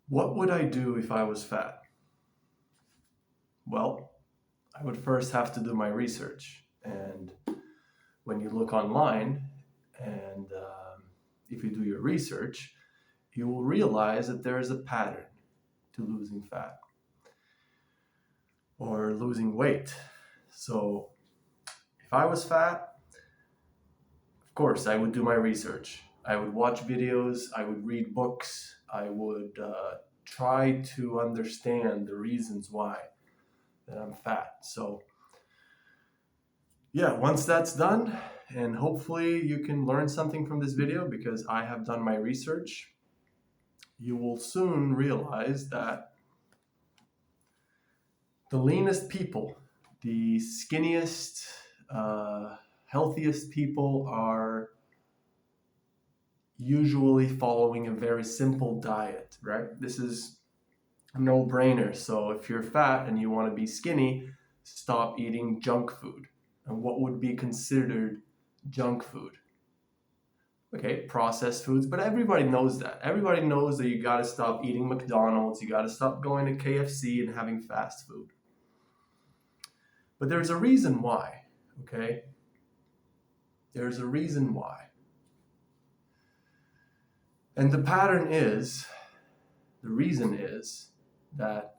What would I do if I was fat? Well, I would first have to do my research. And when you look online and if you do your research, you will realize that there is a pattern to losing fat or losing weight. So if I was fat, of course, I would do my research. I would watch videos, I would read books, I would try to understand the reasons why that I'm fat. So yeah, once that's done, and hopefully you can learn something from this video because I have done my research, you will soon realize that the leanest people, the skinniest, healthiest people are usually following a very simple diet, right? This is a no-brainer. So if you're fat and you want to be skinny, stop eating junk food. And what would be considered junk food? Okay, processed foods, but everybody knows that. Everybody knows that you got to stop eating McDonald's, you got to stop going to KFC and having fast food. But there's a reason why, okay? There's a reason why. And the reason is that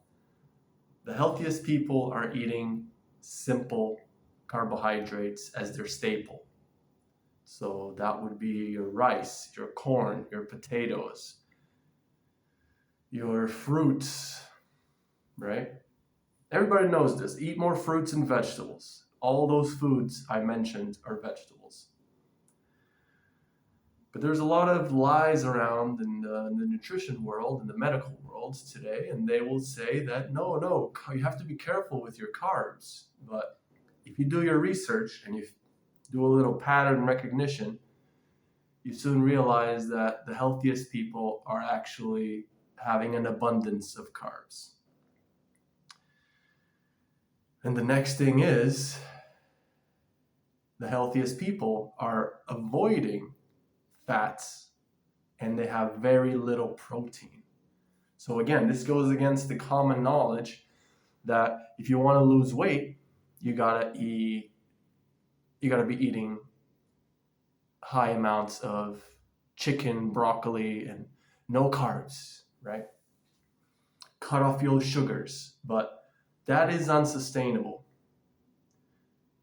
the healthiest people are eating simple carbohydrates as their staple. So that would be your rice, your corn, your potatoes, your fruits, right? Everybody knows this. Eat more fruits and vegetables. All those foods I mentioned are vegetables. But there's a lot of lies around in the nutrition world, in the medical world today, and they will say that no, you have to be careful with your carbs. But if you do your research and you do a little pattern recognition, you soon realize that the healthiest people are actually having an abundance of carbs. And the next thing is, the healthiest people are avoiding fats and they have very little protein. So again, this goes against the common knowledge that if you want to lose weight, you gotta be eating high amounts of chicken, broccoli, and no carbs, right? Cut off your sugars, but that is unsustainable.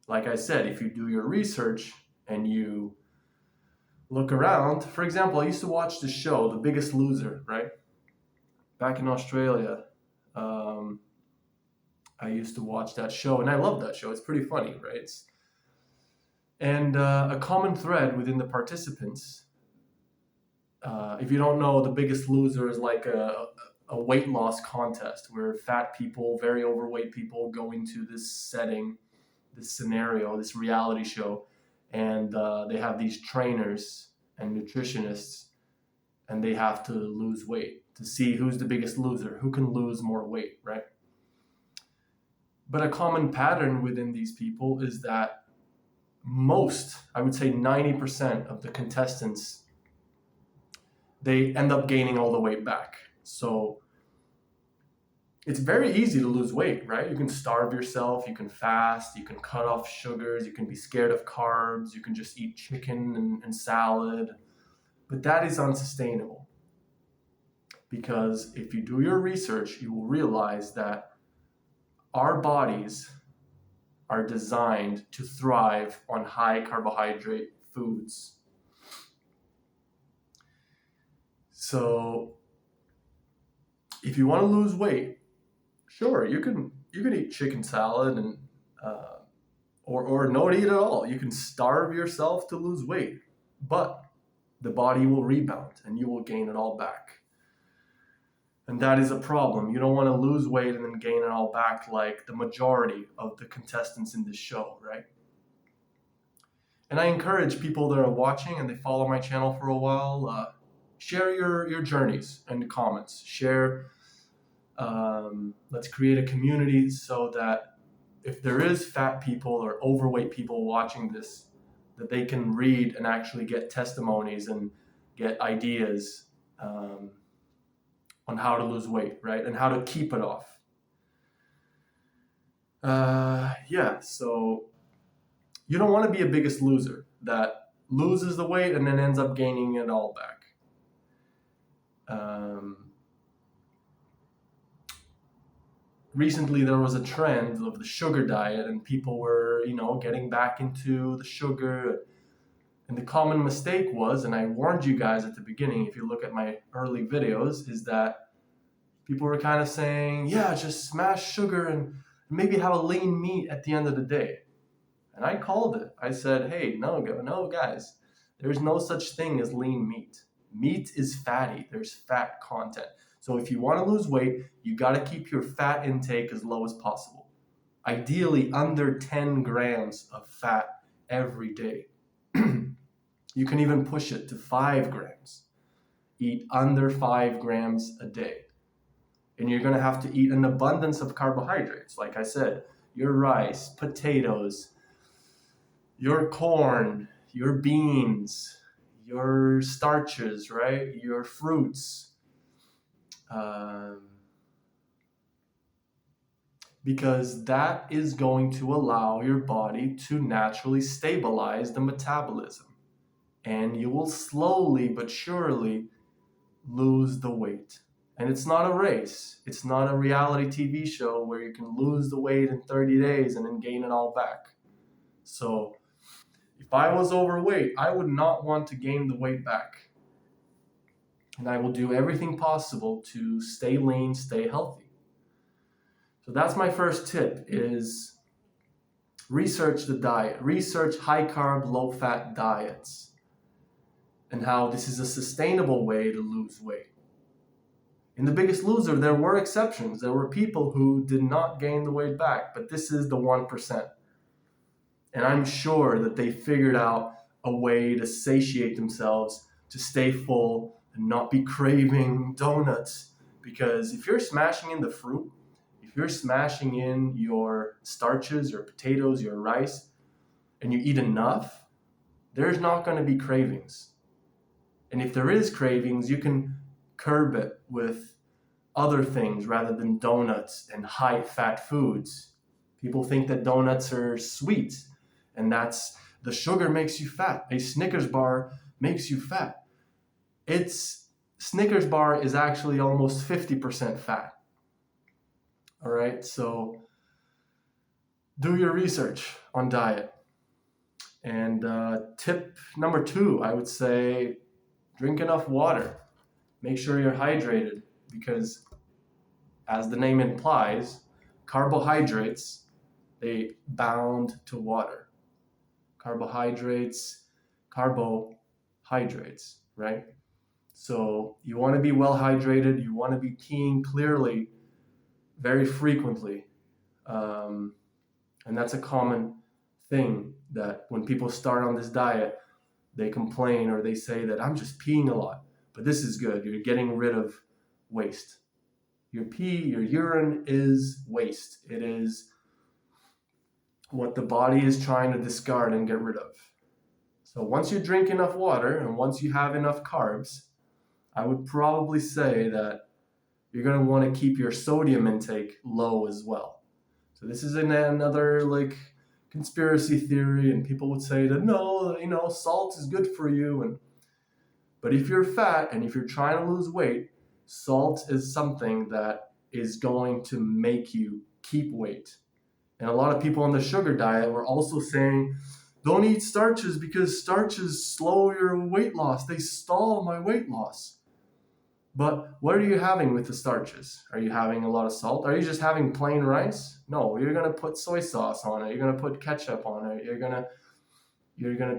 Like I said, if you do your research and you look around, for example, I used to watch the show, The Biggest Loser, right? Back in Australia, I used to watch that show, and I love that show. It's pretty funny, right? And a common thread within the participants, if you don't know, The Biggest Loser is like a weight loss contest where fat people, very overweight people go into this setting, this scenario, this reality show, and they have these trainers and nutritionists, and they have to lose weight to see who's the biggest loser, who can lose more weight, right? But a common pattern within these people is that most, I would say 90% of the contestants, they end up gaining all the weight back. So it's very easy to lose weight, right? You can starve yourself, you can fast, you can cut off sugars, you can be scared of carbs, you can just eat chicken and salad. But that is unsustainable. Because if you do your research, you will realize that our bodies are designed to thrive on high carbohydrate foods. So if you want to lose weight, sure, you can eat chicken salad and or not eat at all. You can starve yourself to lose weight, but the body will rebound and you will gain it all back. And that is a problem. You don't want to lose weight and then gain it all back like the majority of the contestants in this show, right? And I encourage people that are watching and they follow my channel for a while, share your journeys in the comments. Share. Let's create a community so that if there is fat people or overweight people watching this, that they can read and actually get testimonies and get ideas on how to lose weight, right? And how to keep it off. So you don't want to be a biggest loser that loses the weight and then ends up gaining it all back. Recently there was a trend of the sugar diet, and people were, getting back into the sugar. And the common mistake was, and I warned you guys at the beginning, if you look at my early videos, is that people were kind of saying, yeah, just smash sugar and maybe have a lean meat at the end of the day. And I called it. I said, hey, no, guys, there's no such thing as lean meat. Meat is fatty. There's fat content. So if you want to lose weight, you got to keep your fat intake as low as possible. Ideally, under 10 grams of fat every day. You can even push it to 5 grams. Eat under 5 grams a day. And you're going to have to eat an abundance of carbohydrates. Like I said, your rice, potatoes, your corn, your beans, your starches, right? Your fruits. Because that is going to allow your body to naturally stabilize the metabolism. And you will slowly but surely lose the weight. And it's not a race. It's not a reality TV show where you can lose the weight in 30 days and then gain it all back. So if I was overweight, I would not want to gain the weight back. And I will do everything possible to stay lean, stay healthy. So that's my first tip, is research the diet. Research high carb, low fat diets and how this is a sustainable way to lose weight. In The Biggest Loser, there were exceptions. There were people who did not gain the weight back, but this is the 1%. And I'm sure that they figured out a way to satiate themselves, to stay full and not be craving donuts. Because if you're smashing in the fruit, if you're smashing in your starches, your potatoes, your rice, and you eat enough, there's not going to be cravings. And if there is cravings, you can curb it with other things rather than donuts and high-fat foods. People think that donuts are sweet, and that's the sugar makes you fat. A Snickers bar makes you fat. Snickers bar is actually almost 50% fat. All right, so do your research on diet. And tip number 2, I would say, drink enough water. Make sure you're hydrated, because as the name implies, carbohydrates, they bound to water. Carbohydrates, right? So you want to be well hydrated. You want to be peeing clearly, very frequently. And that's a common thing that when people start on this diet, they complain or they say that I'm just peeing a lot. But this is good. You're getting rid of waste. Your pee, your urine is waste. It is what the body is trying to discard and get rid of. So once you drink enough water and once you have enough carbs, I would probably say that you're going to want to keep your sodium intake low as well. So this is another conspiracy theory, and people would say that no, salt is good for you. But if you're fat and if you're trying to lose weight, salt is something that is going to make you keep weight. And a lot of people on the sugar diet were also saying, don't eat starches because starches slow your weight loss. They stall my weight loss. But what are you having with the starches? Are you having a lot of salt? Are you just having plain rice? No, you're going to put soy sauce on it. You're going to put ketchup on it. You're going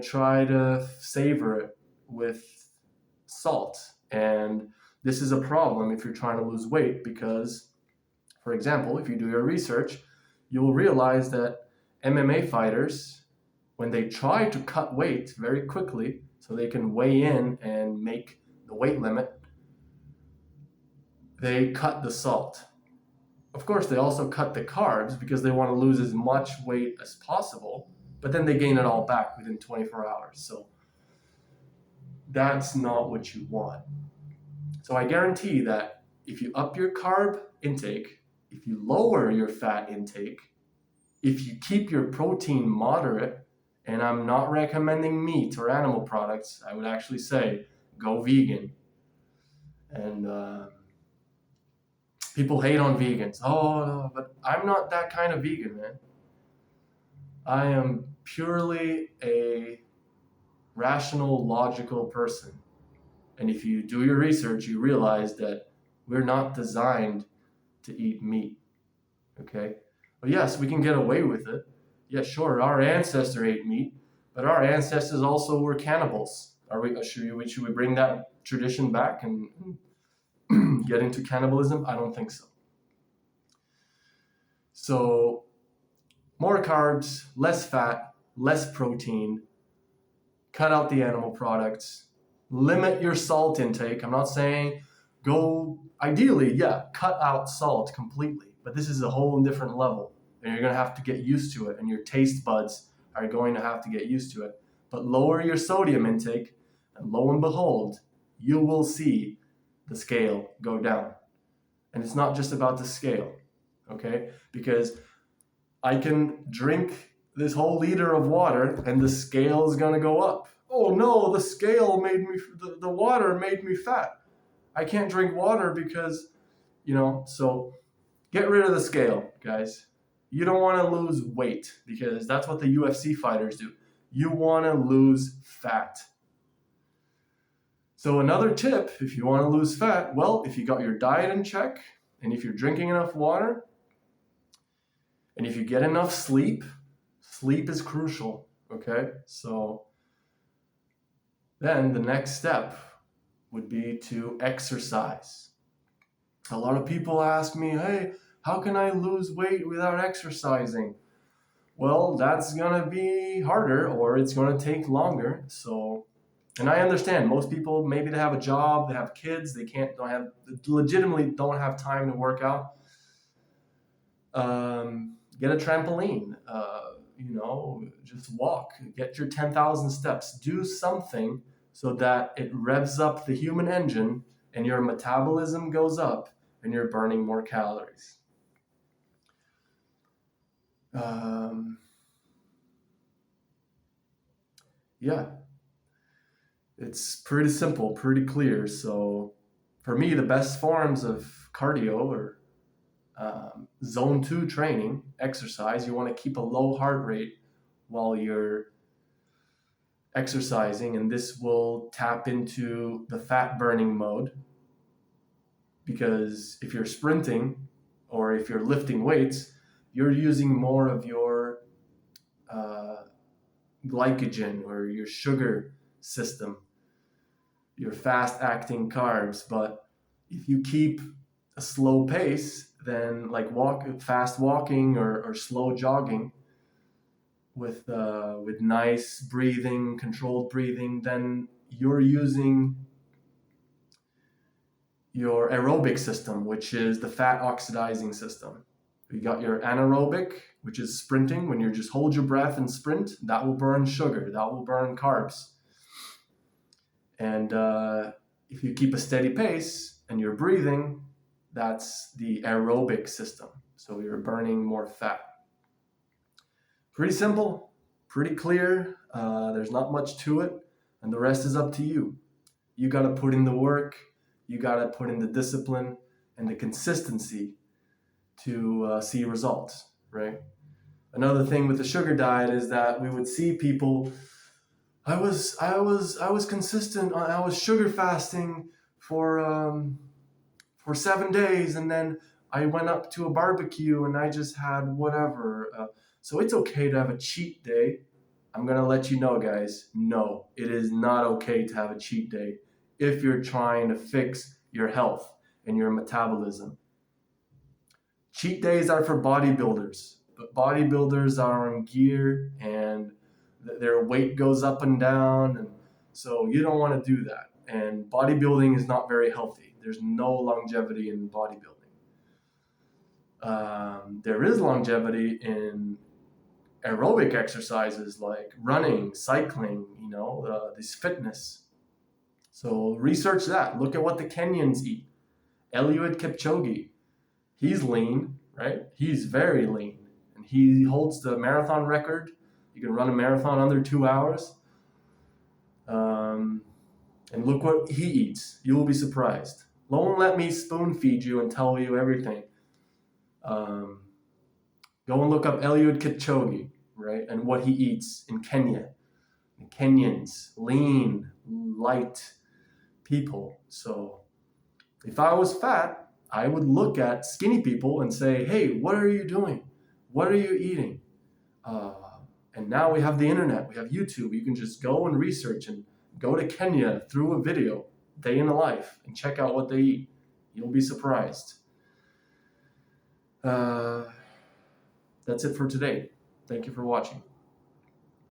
to try to savor it with salt. And this is a problem if you're trying to lose weight because, for example, if you do your research, you will realize that MMA fighters, when they try to cut weight very quickly so they can weigh in and make the weight limit, they cut the salt. Of course, they also cut the carbs because they want to lose as much weight as possible, but then they gain it all back within 24 hours. So that's not what you want. So I guarantee that if you up your carb intake, if you lower your fat intake, if you keep your protein moderate, and I'm not recommending meat or animal products, I would actually say go vegan. And people hate on vegans. Oh, no, but I'm not that kind of vegan, man. I am purely a rational, logical person. And if you do your research, you realize that we're not designed to eat meat. Okay? But yes, we can get away with it. Yeah, sure, our ancestors ate meat, but our ancestors also were cannibals. Should we bring that tradition back and get into cannibalism? I don't think so. So, more carbs, less fat, less protein, cut out the animal products, limit your salt intake. I'm not saying ideally, yeah, cut out salt completely, but this is a whole different level, and you're going to have to get used to it, and your taste buds are going to have to get used to it. But lower your sodium intake, and lo and behold, you will see the scale go down. And it's not just about the scale, okay? Because I can drink this whole liter of water and the scale is going to go up. Oh no, the water made me fat. I can't drink water because, so get rid of the scale, guys. You don't want to lose weight because that's what the UFC fighters do. You want to lose fat. So another tip, if you want to lose fat, well, if you got your diet in check and if you're drinking enough water and if you get enough sleep, sleep is crucial, okay? So then the next step would be to exercise. A lot of people ask me, hey, how can I lose weight without exercising? Well, that's going to be harder or it's going to take longer. And I understand most people, maybe they have a job, they have kids, legitimately don't have time to work out. Get a trampoline, just walk, get your 10,000 steps, do something so that it revs up the human engine and your metabolism goes up and you're burning more calories. Yeah, it's pretty simple, pretty clear. So for me, the best forms of cardio or zone 2 training, exercise, you want to keep a low heart rate while you're exercising, and this will tap into the fat burning mode, because if you're sprinting or if you're lifting weights, you're using more of your glycogen or your sugar system, your fast acting carbs. But if you keep a slow pace, then like fast walking or slow jogging with nice breathing, controlled breathing, then you're using your aerobic system, which is the fat oxidizing system. You got your anaerobic, which is sprinting, when you just hold your breath and sprint, that will burn sugar, that will burn carbs. And if you keep a steady pace and you're breathing, that's the aerobic system. So you're burning more fat. Pretty simple, pretty clear. There's not much to it, and the rest is up to you. You got to put in the work, you got to put in the discipline and the consistency to see results, right? Another thing with the sugar diet is that we would see people. I was consistent. I was sugar fasting for 7 days, and then I went up to a barbecue and I just had whatever. So it's okay to have a cheat day. I'm gonna let you know, guys. No, it is not okay to have a cheat day if you're trying to fix your health and your metabolism. Cheat days are for bodybuilders, but bodybuilders are in gear and their weight goes up and down, and so you don't want to do that. And bodybuilding is not very healthy. There's no longevity in bodybuilding. There is longevity in aerobic exercises like running, cycling, this fitness. So research that. Look at what the Kenyans eat. Eliud Kipchoge, he's lean, right? He's very lean. And he holds the marathon record. You can run a marathon under 2 hours. And look what he eats. You will be surprised. Don't let me spoon feed you and tell you everything. Go and look up Eliud Kipchoge, right? And what he eats in Kenya. Kenyans, lean, light people. So if I was fat, I would look at skinny people and say, hey, what are you doing? What are you eating? And now we have the internet. We have YouTube. You can just go and research and go to Kenya through a video, day in the life, and check out what they eat. You'll be surprised. That's it for today. Thank you for watching.